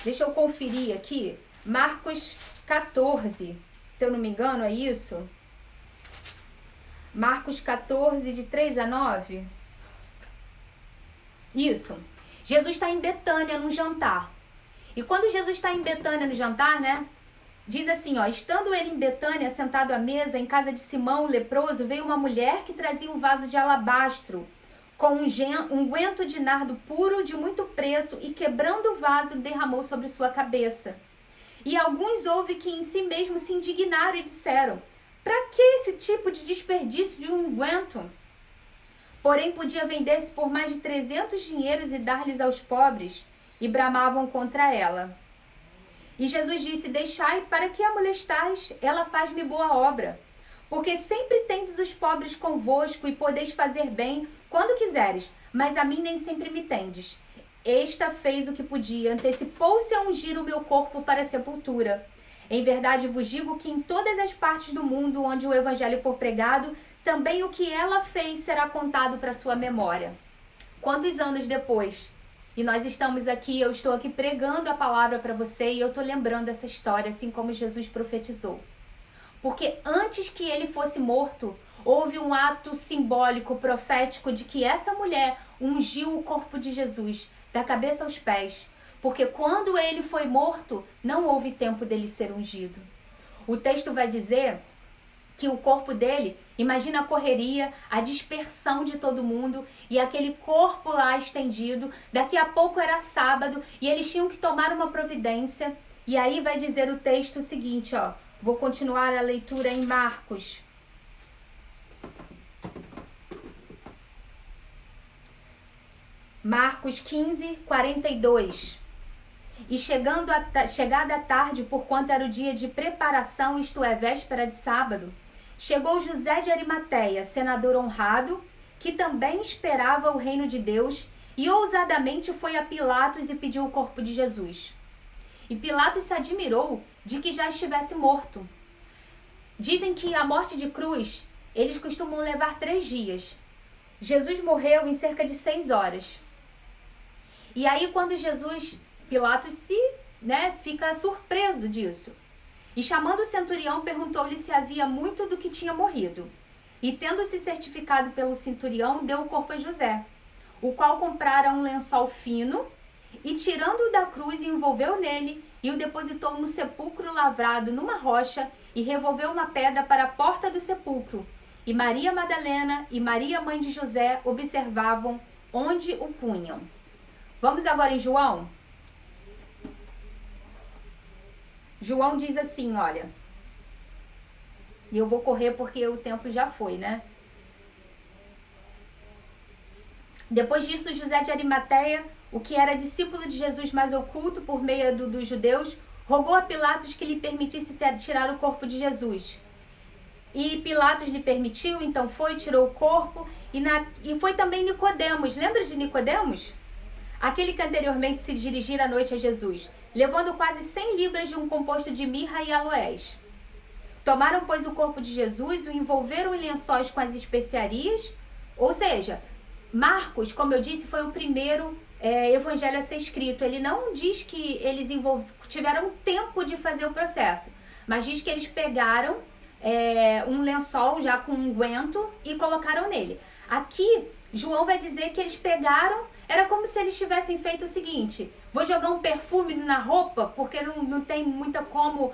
Deixa eu conferir aqui. Marcos 14. Se eu não me engano, é isso? Marcos 14, de 3 a 9. Isso. Jesus está em Betânia no jantar. E quando Jesus está em Betânia no jantar, né? Diz assim, ó. Estando ele em Betânia, sentado à mesa, em casa de Simão, o leproso, veio uma mulher que trazia um vaso de alabastro com um unguento de nardo puro de muito preço e, quebrando o vaso, derramou sobre sua cabeça. E alguns houve que em si mesmos se indignaram e disseram: para que esse tipo de desperdício de um unguento? Porém, podia vender-se por mais de 300 dinheiros e dar-lhes aos pobres, e bramavam contra ela. E Jesus disse: deixai, para que a molestais? Ela faz-me boa obra. Porque sempre tendes os pobres convosco, e podeis fazer bem quando quiseres, mas a mim nem sempre me tendes. Esta fez o que podia, antecipou-se a ungir o meu corpo para a sepultura. Em verdade vos digo que em todas as partes do mundo onde o evangelho for pregado, também o que ela fez será contado para sua memória. Quantos anos depois? E nós estamos aqui, eu estou aqui pregando a palavra para você e eu estou lembrando essa história, assim como Jesus profetizou. Porque antes que ele fosse morto, houve um ato simbólico, profético, de que essa mulher ungiu o corpo de Jesus, da cabeça aos pés. Porque quando ele foi morto, não houve tempo dele ser ungido. O texto vai dizer que o corpo dele, imagina a correria, a dispersão de todo mundo e aquele corpo lá estendido. Daqui a pouco era sábado e eles tinham que tomar uma providência. E aí vai dizer o texto o seguinte, ó. Vou continuar a leitura em Marcos. Marcos 15, 42. E chegada a tarde, porquanto era o dia de preparação, isto é, véspera de sábado, chegou José de Arimateia, senador honrado, que também esperava o reino de Deus, e ousadamente foi a Pilatos e pediu o corpo de Jesus. E Pilatos se admirou de que já estivesse morto. Dizem que a morte de cruz, eles costumam levar 3 dias. Jesus morreu em cerca de 6 horas. E aí quando Pilatos fica surpreso disso. E chamando o centurião, perguntou-lhe se havia muito do que tinha morrido. E tendo-se certificado pelo centurião, deu o corpo a José, o qual comprara um lençol fino, e tirando-o da cruz, envolveu nele, e o depositou no sepulcro lavrado numa rocha, e revolveu uma pedra para a porta do sepulcro. E Maria Madalena e Maria, mãe de José, observavam onde o punham. Vamos agora em João? João diz assim, olha. E eu vou correr porque o tempo já foi, né? Depois disso, José de Arimateia, o que era discípulo de Jesus mais oculto por meio dos judeus, rogou a Pilatos que lhe permitisse tirar o corpo de Jesus. E Pilatos lhe permitiu, então foi, tirou o corpo. E foi também Nicodemos. Lembra de Nicodemos? Aquele que anteriormente se dirigira à noite a Jesus, levando quase 100 libras de um composto de mirra e aloés. Tomaram, pois, o corpo de Jesus, o envolveram em lençóis com as especiarias, ou seja, Marcos, como eu disse, foi o primeiro evangelho a ser escrito. Ele não diz que eles tiveram tempo de fazer o processo, mas diz que eles pegaram um lençol já com unguento e colocaram nele. Aqui, João vai dizer que eles pegaram, era como se eles tivessem feito o seguinte: vou jogar um perfume na roupa, porque não tem muita como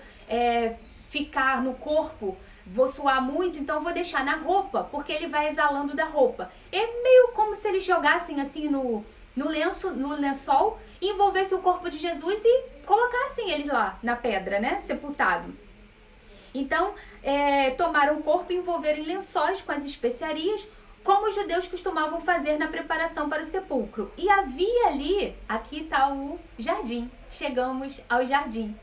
ficar no corpo, vou suar muito, então vou deixar na roupa, porque ele vai exalando da roupa. É meio como se eles jogassem assim no lençol, envolvesse o corpo de Jesus e colocassem ele lá na pedra, né, sepultado. Então, tomaram o corpo e envolveram em lençóis com as especiarias, como os judeus costumavam fazer na preparação para o sepulcro. E havia ali, aqui está o jardim, chegamos ao jardim.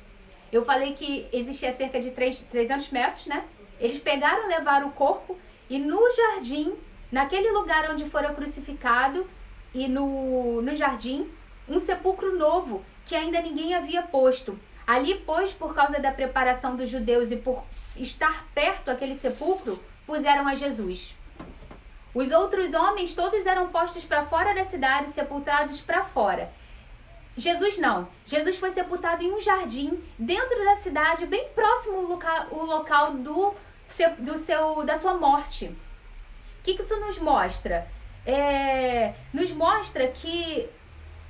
Eu falei que existia cerca de 300 metros, né? Eles pegaram, levaram o corpo e no jardim, naquele lugar onde fora crucificado e no jardim, um sepulcro novo que ainda ninguém havia posto. Ali, pois, por causa da preparação dos judeus e por estar perto daquele sepulcro, puseram a Jesus. Os outros homens todos eram postos para fora da cidade, sepultados para fora. Jesus não. Jesus foi sepultado em um jardim dentro da cidade, bem próximo ao local da sua morte. O que isso nos mostra? Nos mostra que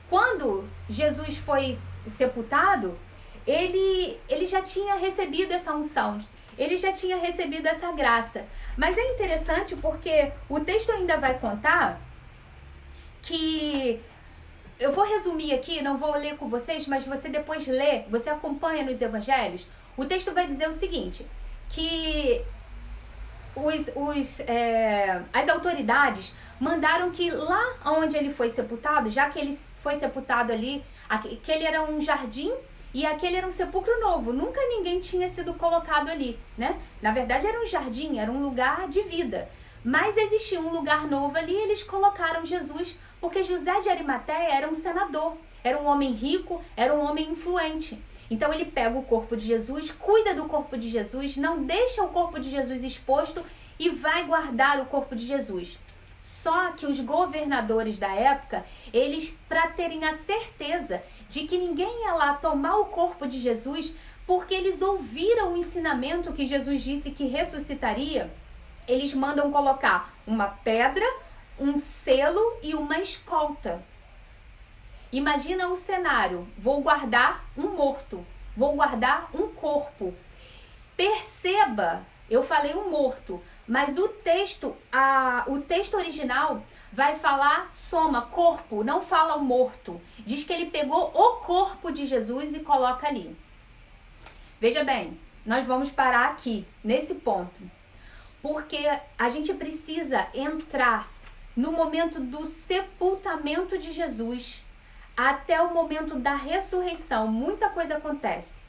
quando Jesus foi sepultado, ele já tinha recebido essa unção. Ele já tinha recebido essa graça. Mas é interessante porque o texto ainda vai contar que... Eu vou resumir aqui, não vou ler com vocês, mas você depois lê, você acompanha nos evangelhos. O texto vai dizer o seguinte, que as autoridades mandaram que lá onde ele foi sepultado, já que ele foi sepultado ali, aquele era um jardim e aquele era um sepulcro novo. Nunca ninguém tinha sido colocado ali, né? Na verdade era um jardim, era um lugar de vida. Mas existia um lugar novo ali e eles colocaram Jesus, porque José de Arimateia era um senador, era um homem rico, era um homem influente. Então ele pega o corpo de Jesus, cuida do corpo de Jesus, não deixa o corpo de Jesus exposto e vai guardar o corpo de Jesus. Só que os governadores da época, eles, para terem a certeza de que ninguém ia lá tomar o corpo de Jesus, porque eles ouviram o ensinamento que Jesus disse que ressuscitaria, eles mandam colocar uma pedra, um selo e uma escolta. Imagina o cenário: vou guardar um morto, vou guardar um corpo. Perceba, eu falei um morto, mas o texto original vai falar soma, corpo, não fala o morto. Diz que ele pegou o corpo de Jesus e coloca ali. Veja bem, nós vamos parar aqui, nesse ponto. Porque a gente precisa entrar no momento do sepultamento de Jesus até o momento da ressurreição. Muita coisa acontece.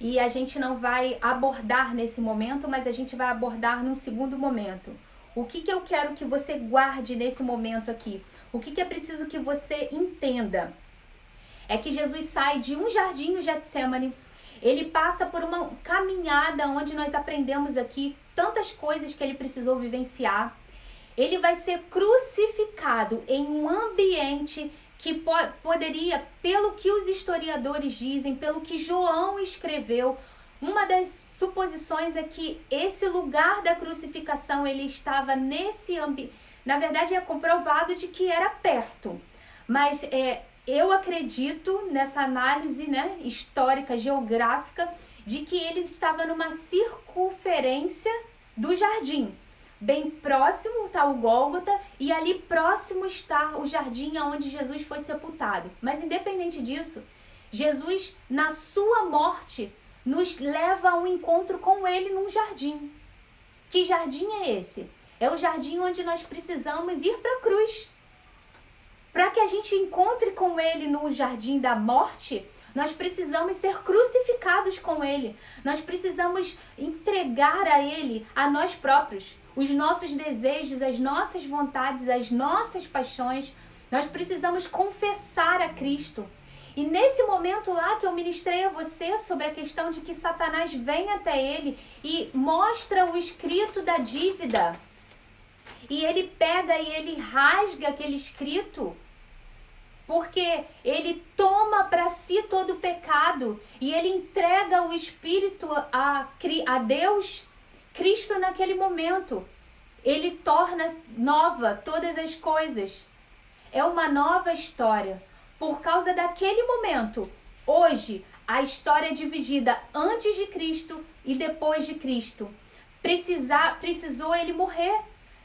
E a gente não vai abordar nesse momento, mas a gente vai abordar num segundo momento. O que eu quero que você guarde nesse momento aqui? O que é preciso que você entenda? É que Jesus sai de um jardim no Getsemane. Ele passa por uma caminhada onde nós aprendemos aqui tantas coisas que ele precisou vivenciar. Ele vai ser crucificado em um ambiente que poderia, pelo que os historiadores dizem, pelo que João escreveu, uma das suposições é que esse lugar da crucificação, ele estava nesse ambiente. Na verdade, é comprovado de que era perto, mas eu acredito nessa análise, né, histórica, geográfica, de que ele estava numa circunferência do jardim. Bem próximo está o Gólgota e ali próximo está o jardim onde Jesus foi sepultado. Mas independente disso, Jesus, na sua morte, nos leva a um encontro com ele num jardim. Que jardim é esse? É o jardim onde nós precisamos ir para a cruz. Para que a gente encontre com Ele no jardim da morte, nós precisamos ser crucificados com Ele. Nós precisamos entregar a Ele, a nós próprios, os nossos desejos, as nossas vontades, as nossas paixões. Nós precisamos confessar a Cristo. E nesse momento lá que eu ministrei a você sobre a questão de que Satanás vem até ele e mostra o escrito da dívida. E ele pega e ele rasga aquele escrito, porque ele toma para si todo o pecado e ele entrega o Espírito a Deus, Cristo naquele momento. Ele torna nova todas as coisas. É uma nova história. Por causa daquele momento, hoje, a história é dividida antes de Cristo e depois de Cristo. Precisou ele morrer.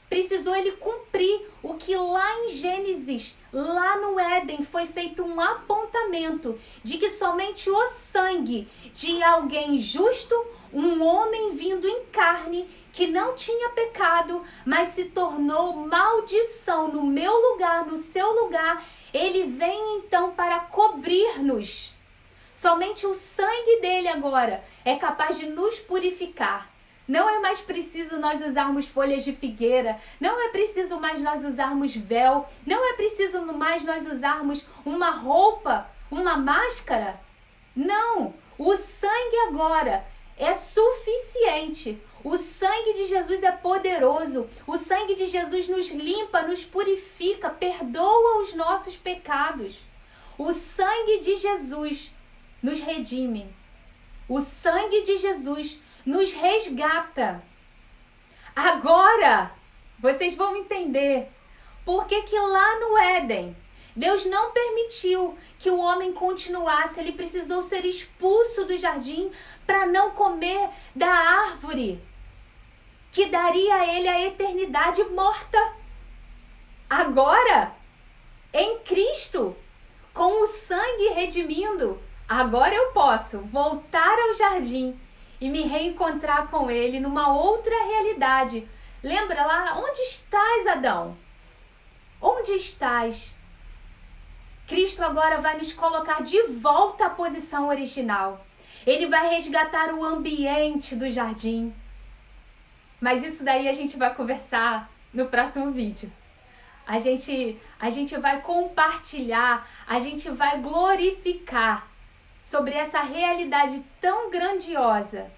Precisou ele cumprir o que lá em Gênesis, lá no Éden, foi feito um apontamento de que somente o sangue de alguém justo, um homem vindo em carne, que não tinha pecado, mas se tornou maldição no meu lugar, no seu lugar, ele vem então para cobrir-nos. Somente o sangue dele agora é capaz de nos purificar. Não é mais preciso nós usarmos folhas de figueira, não é preciso mais nós usarmos véu, não é preciso mais nós usarmos uma roupa, uma máscara. Não, o sangue agora é suficiente. O sangue de Jesus é poderoso. O sangue de Jesus nos limpa, nos purifica, perdoa os nossos pecados. O sangue de Jesus nos redime. O sangue de Jesus nos resgata. Agora, vocês vão entender por que lá no Éden, Deus não permitiu que o homem continuasse. Ele precisou ser expulso do jardim para não comer da árvore que daria a ele a eternidade morta. Agora, em Cristo, com o sangue redimindo, agora eu posso voltar ao jardim e me reencontrar com ele numa outra realidade. Lembra lá? Onde estás, Adão? Onde estás? Cristo agora vai nos colocar de volta à posição original. Ele vai resgatar o ambiente do jardim. Mas isso daí a gente vai conversar no próximo vídeo. A gente vai compartilhar, a gente vai glorificar sobre essa realidade tão grandiosa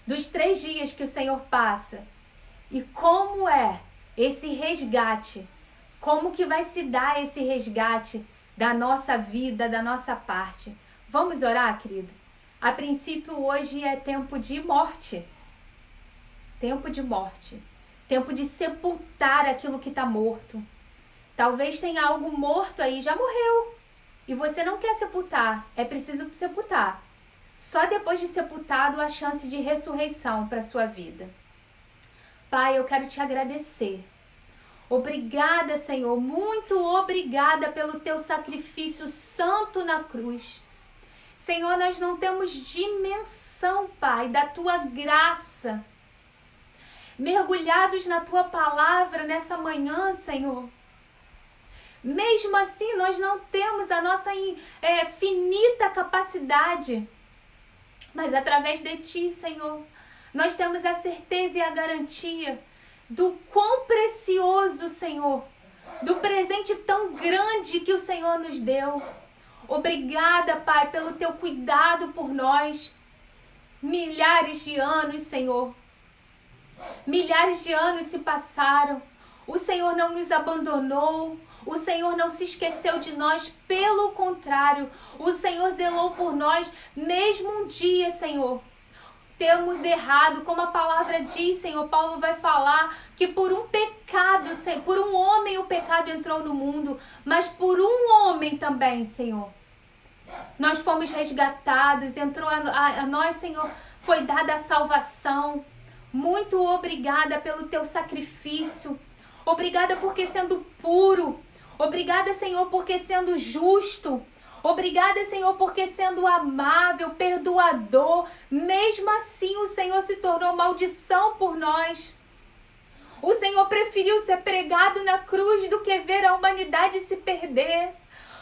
dos 3 dias que o Senhor passa e como é esse resgate, como que vai se dar esse resgate da nossa vida, da nossa parte. Vamos orar, querido? A princípio, hoje é tempo de morte. Tempo de morte. Tempo de sepultar aquilo que está morto. Talvez tenha algo morto aí, já morreu. E você não quer sepultar. É preciso sepultar. Só depois de sepultado a chance de ressurreição para a sua vida. Pai, eu quero te agradecer. Obrigada, Senhor. Muito obrigada pelo teu sacrifício santo na cruz. Senhor, nós não temos dimensão, Pai, da tua graça. Mergulhados na tua palavra nessa manhã, Senhor. Mesmo assim, nós não temos a nossa finita capacidade. Mas através de ti, Senhor, nós temos a certeza e a garantia do quão precioso, Senhor, do presente tão grande que o Senhor nos deu. Obrigada, Pai, pelo teu cuidado por nós. Milhares de anos, Senhor. Milhares de anos se passaram. O Senhor não nos abandonou. O Senhor não se esqueceu de nós. Pelo contrário, o Senhor zelou por nós. Mesmo um dia, Senhor, temos errado. Como a palavra diz, Senhor, Paulo vai falar que por um pecado, por um homem o pecado entrou no mundo. Mas por um homem também, Senhor, nós fomos resgatados. Entrou a nós, Senhor, foi dada a salvação. Muito obrigada pelo teu sacrifício. Obrigada porque sendo puro. Obrigada, Senhor, porque sendo justo. Obrigada, Senhor, porque sendo amável, perdoador, mesmo assim o Senhor se tornou maldição por nós. O Senhor preferiu ser pregado na cruz do que ver a humanidade se perder.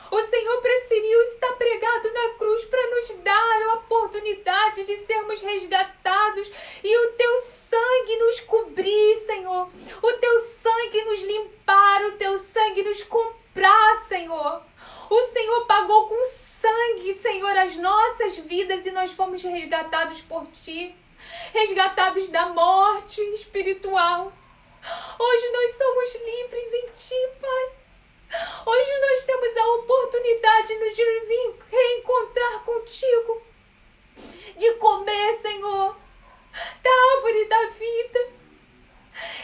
O Senhor preferiu estar pregado na cruz para nos dar a oportunidade de sermos resgatados e o Teu sangue nos cobrir, Senhor. O Teu sangue nos limpar, o Teu sangue nos comprar, Senhor. O Senhor pagou com sangue, Senhor, as nossas vidas e nós fomos resgatados por Ti. Resgatados da morte espiritual. Hoje nós somos livres em Ti, Pai. Hoje nós temos a oportunidade de nos reencontrar contigo, de comer, Senhor, da árvore da vida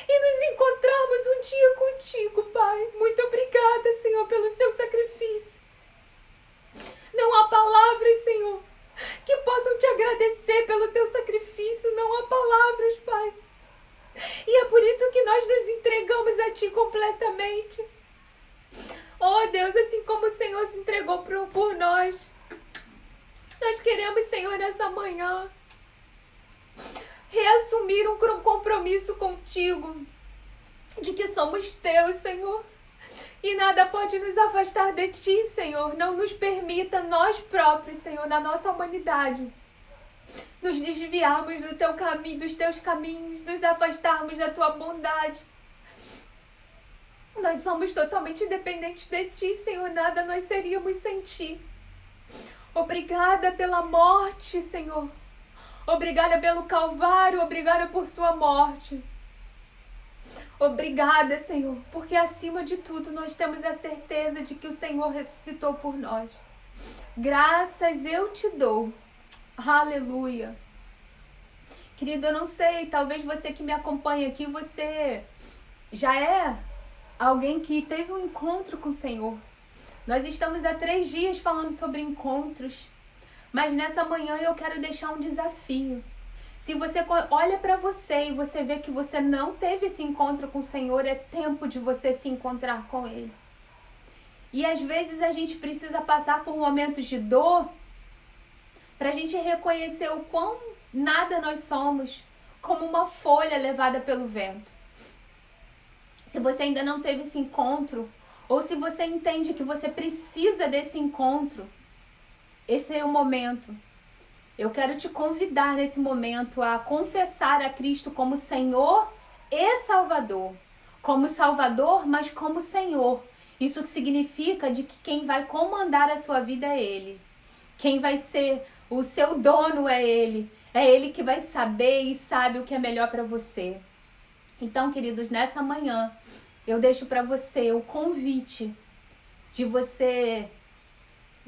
e nos encontrarmos um dia contigo, Pai. Muito obrigada, Senhor, pelo seu sacrifício. Não há palavras, Senhor, que possam te agradecer pelo teu sacrifício. Não há palavras, Pai. E é por isso que nós nos entregamos a Ti completamente. Oh Deus, assim como o Senhor se entregou por nós, nós queremos, Senhor, nessa manhã, reassumir um compromisso contigo, de que somos Teus, Senhor, e nada pode nos afastar de Ti, Senhor. Não nos permita nós próprios, Senhor, na nossa humanidade, nos desviarmos do Teu caminho, dos Teus caminhos, nos afastarmos da Tua bondade. Nós somos totalmente dependentes de Ti, Senhor. Nada nós seríamos sem Ti. Obrigada pela morte, Senhor. Obrigada pelo Calvário. Obrigada por Sua morte. Obrigada, Senhor, porque acima de tudo nós temos a certeza de que o Senhor ressuscitou por nós. Graças eu te dou. Aleluia. Querido, eu não sei, talvez você que me acompanha aqui, você já é alguém que teve um encontro com o Senhor. Nós estamos há 3 dias falando sobre encontros, mas nessa manhã eu quero deixar um desafio. Se você olha para você e você vê que você não teve esse encontro com o Senhor, é tempo de você se encontrar com Ele. E às vezes a gente precisa passar por momentos de dor para a gente reconhecer o quão nada nós somos, como uma folha levada pelo vento. Se você ainda não teve esse encontro, ou se você entende que você precisa desse encontro, esse é o momento. Eu quero te convidar nesse momento a confessar a Cristo como Senhor e Salvador. Como Salvador, mas como Senhor. Isso significa de que quem vai comandar a sua vida é Ele. Quem vai ser o seu dono é Ele. É Ele que vai saber e sabe o que é melhor para você. Então, queridos, nessa manhã, eu deixo para você o convite de você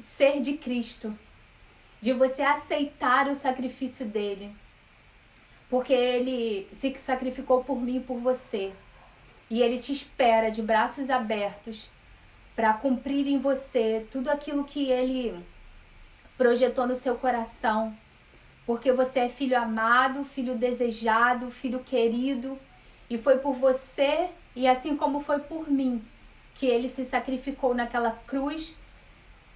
ser de Cristo, de você aceitar o sacrifício dele, porque ele se sacrificou por mim e por você, e ele te espera de braços abertos para cumprir em você tudo aquilo que ele projetou no seu coração, porque você é filho amado, filho desejado, filho querido. E foi por você, e assim como foi por mim, que ele se sacrificou naquela cruz,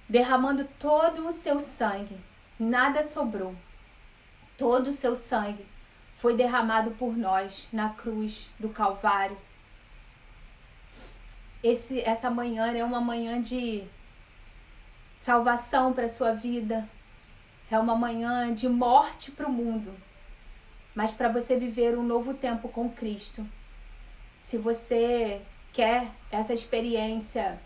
derramando todo o seu sangue. Nada sobrou. Todo o seu sangue foi derramado por nós na cruz do Calvário. Essa manhã é uma manhã de salvação para a sua vida. É uma manhã de morte para o mundo, mas para você viver um novo tempo com Cristo. Se você quer essa experiência,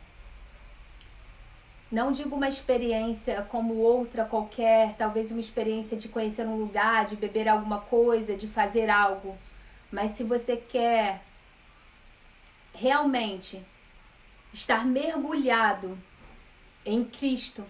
não digo uma experiência como outra qualquer, talvez uma experiência de conhecer um lugar, de beber alguma coisa, de fazer algo, mas se você quer realmente estar mergulhado em Cristo,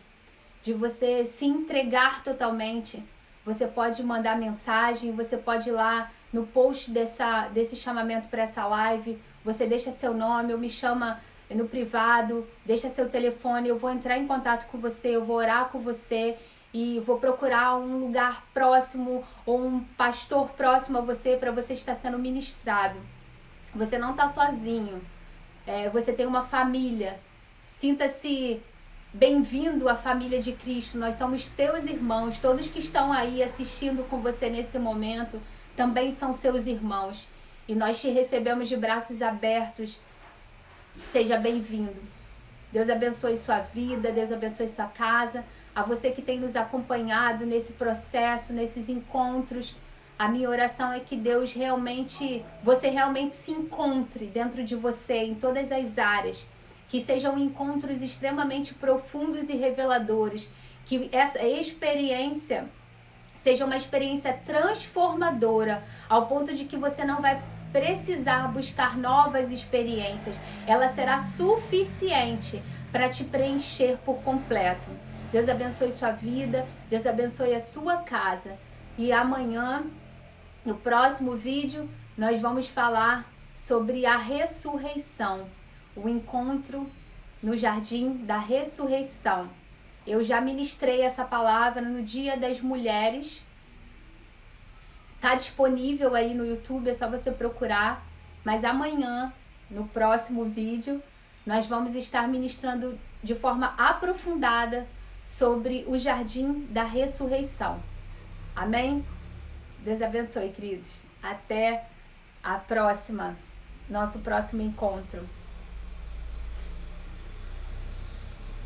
de você se entregar totalmente, você pode mandar mensagem, você pode ir lá no post desse chamamento para essa live, você deixa seu nome, ou me chama no privado, deixa seu telefone, eu vou entrar em contato com você, eu vou orar com você e vou procurar um lugar próximo ou um pastor próximo a você para você estar sendo ministrado. Você não está sozinho, você tem uma família, sinta-se Bem-vindo à família de Cristo, nós somos teus irmãos, todos que estão aí assistindo com você nesse momento também são seus irmãos. E nós te recebemos de braços abertos. Seja bem-vindo. Deus abençoe sua vida, Deus abençoe sua casa. A você que tem nos acompanhado nesse processo, nesses encontros, a minha oração é que Deus você realmente se encontre dentro de você, em todas as áreas. Que sejam encontros extremamente profundos e reveladores. Que essa experiência seja uma experiência transformadora, ao ponto de que você não vai precisar buscar novas experiências. Ela será suficiente para te preencher por completo. Deus abençoe sua vida, Deus abençoe a sua casa. E amanhã, no próximo vídeo, nós vamos falar sobre a ressurreição. O encontro no Jardim da Ressurreição. Eu já ministrei essa palavra no Dia das Mulheres. Tá disponível aí no YouTube, é só você procurar. Mas amanhã, no próximo vídeo, nós vamos estar ministrando de forma aprofundada sobre o Jardim da Ressurreição. Amém? Deus abençoe, queridos. Até a próxima, nosso próximo encontro.